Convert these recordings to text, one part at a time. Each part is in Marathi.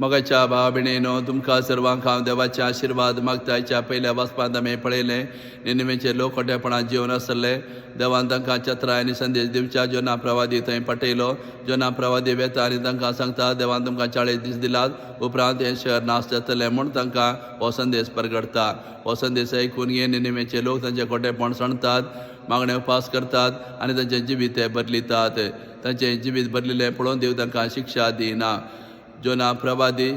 मगाच्या भाव भयणीनो तुमकां सर्वांक हांव देवाचे आशिर्वाद मागतायच्या पयल्या वचपांत आमी पळयलें निनवेचे लोक खोटेपणान जिवन आसले देवान तांकां चत्राय आनी संदेश दिवच्या जोना प्रवादी थंय पटयलो जोना प्रवादी वेता आनी तांकां सांगता देवान तुमकां 40 दीस दिलात उपरांत हें शहर नाश जातलें म्हूण तांकां हो संदेश परगडता हो संदेश आयकून हे निनवेचे लोक तांचे खोटेपण सणतात मागणे उपास करतात आनी तांचें जिवीत ते बदलितात तांचें जिवीत बदलिल्लें पळोवन देव तांकां शिक्षा दिना जोना प्रवादी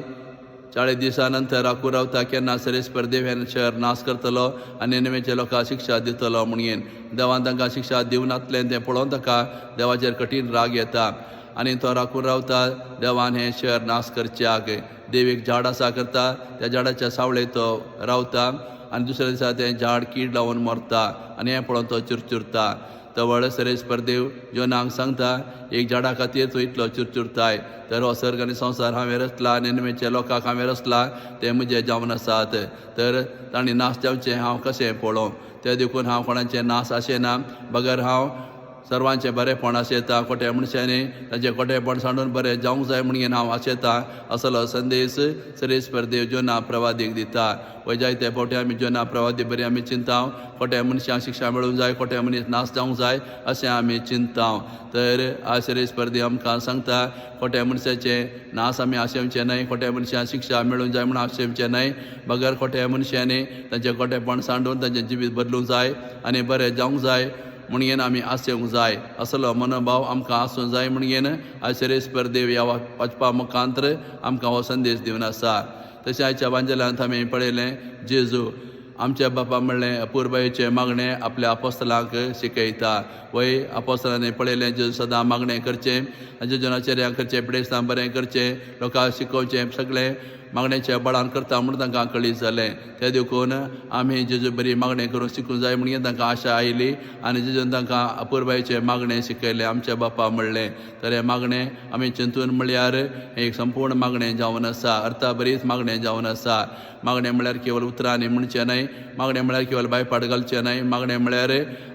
40 दिसां नंतर राखून रावता केन्ना सरेस्पर देव हें शहर नाश करतलो आनी निनवेच्या लोकांक शिक्षा दितलो म्हणून देवान तांकां शिक्षा दिवनातलें तें पळोवन ताका देवाचेर कठीण राग येता आनी तो राखून रावता देवान हें शहर नाश करच्याक देव एक झाड आसा करता त्या झाडाच्या सावळेक तो रावता आनी दुसऱ्या दिसा तें झाड कीड लावन मरता आनी हें पळोवन तो चुरचुरता तवळ सरेस्पर देव जोनाक सांगता एक झाडा खातीर तूं इतलो चुरचुरताय तर हो सर्ग आनी संवसार हांवें रचला निनवेच्या लोकांक हांवें रचला ते म्हजे जावन आसात तर तांणी नाश जावचें हांव कशें पळोवं ते देखून हांव कोणाचें नाश आशेना बगर हांव सर्वांचें बरेंपण आशेता खोटे मनशांनी तांचें खोटेपण सांडून बरें जावंक जाय म्हणून हांव आशेता असलो संदेश सरेस्पर देव जोना प्रवादीक दिता वय जायते फावटी आमी जोना प्रवादी बरी आमी चिंताव खोटे मनशांक शिक्षा मेळूंक जाय खोटे मनीस नाश जावंक जाय अशें आमी चिंताव तर आज सरेस्पर देव आमकां सांगता खोटे मनशाचें नाश आमी आशेवचें न्हय खोटे मनशांक शिक्षा मेळूंक जाय म्हूण आशेवचें न्हय बगर खोटे मनशांनी तांचें खोटेपण सांडून तांचें जिवीत बदलूंक जाय आनी बरें जावंक जाय म्हणून आमी आसेवंक जाय असलो मनोभाव आमकां आसूंक जाय म्हणून आज सरेस्पर देव ह्या वचपा मुखांतर आमकां हो संदेश दिवन आसा तशें आयच्या वांजेलांत आमी पळयलें जेजू आमच्या बापा म्हणलें अपुर्बायेचें मागणें आपल्या आपोस्तलांक शिकयता वय आपोस्तलांनी पळयलें जेजू सदां मागणें करचें जेजूनाचें करचें पिडेस्तां बरें करचें लोकांक शिकोवचें सगळें मागणेच्या बळान करता म्हूण तांकां कळीत जालें ते देखून आमी जेजू बरी मागणें करून शिकूंक जाय म्हणून तांकां आशा आयली आनी जेजून तांकां अपुर्बायेचें मागणें शिकयलें आमच्या बापा म्हणलें तर हें मागणें आमी चिंतून म्हळ्यार हें एक संपूर्ण मागणें जावन आसा अर्था बरीच मागणें जावन आसा मागणें म्हळ्यार केवळ उतरांनी म्हणचें न्हय मागणें म्हळ्यार केवळ बायपाट घालचें न्हय मागणें म्हळ्यार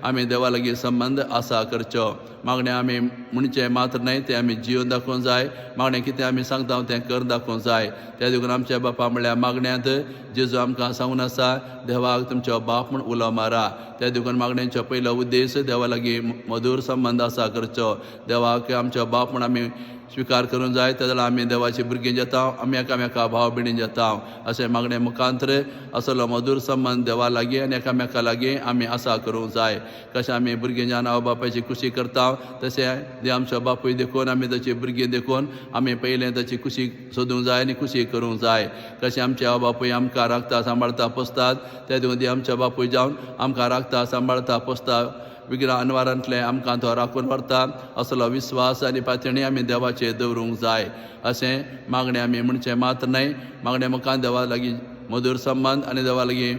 आमी देवा लागीं संबंद आसा करचो मागणें आमी म्हणचें मात्र न्हय तें आमी जिवन दाखोवंक जाय मागणें कितें आमी सांगता तें कर दाखोवंक जाय त्या देखून आमच्या बापा म्हळ्यार मागण्यांत जेजू आमकां सांगून आसा देवाक तुमचो बाप म्हूण उलो मारा त्या देखून मागण्यांचो पयलो उद्देश देवा लागीं मधूर संबंद आसा करचो देवाक आमचो बाप म्हूण आमी स्विकार करूंक जाय त्या जाल्यार आमी देवाची भुरगीं जाता आमी एकामेका भाव भयणी जाता अशें मागणें मुखांतर असलो मधूर संबंद देवा लागीं आनी एकामेका लागीं आमी आसा करूंक जाय कशें आमी भुरगीं जावन आवय बापायची खुशी करता तशें देव आमचो बापूय देखून आमी ताची भुरगीं देखून आमी पयलें ताची खुशी सोदूंक जाय आनी खुशी करूंक जाय कशें आमचे आवय बापूय आमकां राखता सांबाळता पोसतात ते देखून देव आमचो बापूय जावन आमकां राखता सांबाळता पोसता विग्रह अनवारांतलें आमकां तो राखून व्हरता असलो विस्वास आनी पातळी आमी देवाचेर दवरूंक जाय अशें मागणें आमी म्हणचें मात्र न्हय मागणें मुखार देवा लागीं मधूर संबंद आनी देवा लागीं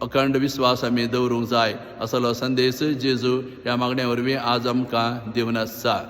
अखंड विस्वास आमी दवरूंक जाय असलो संदेश जेजू ह्या मागणे वरवीं आज आमकां दिवन आसा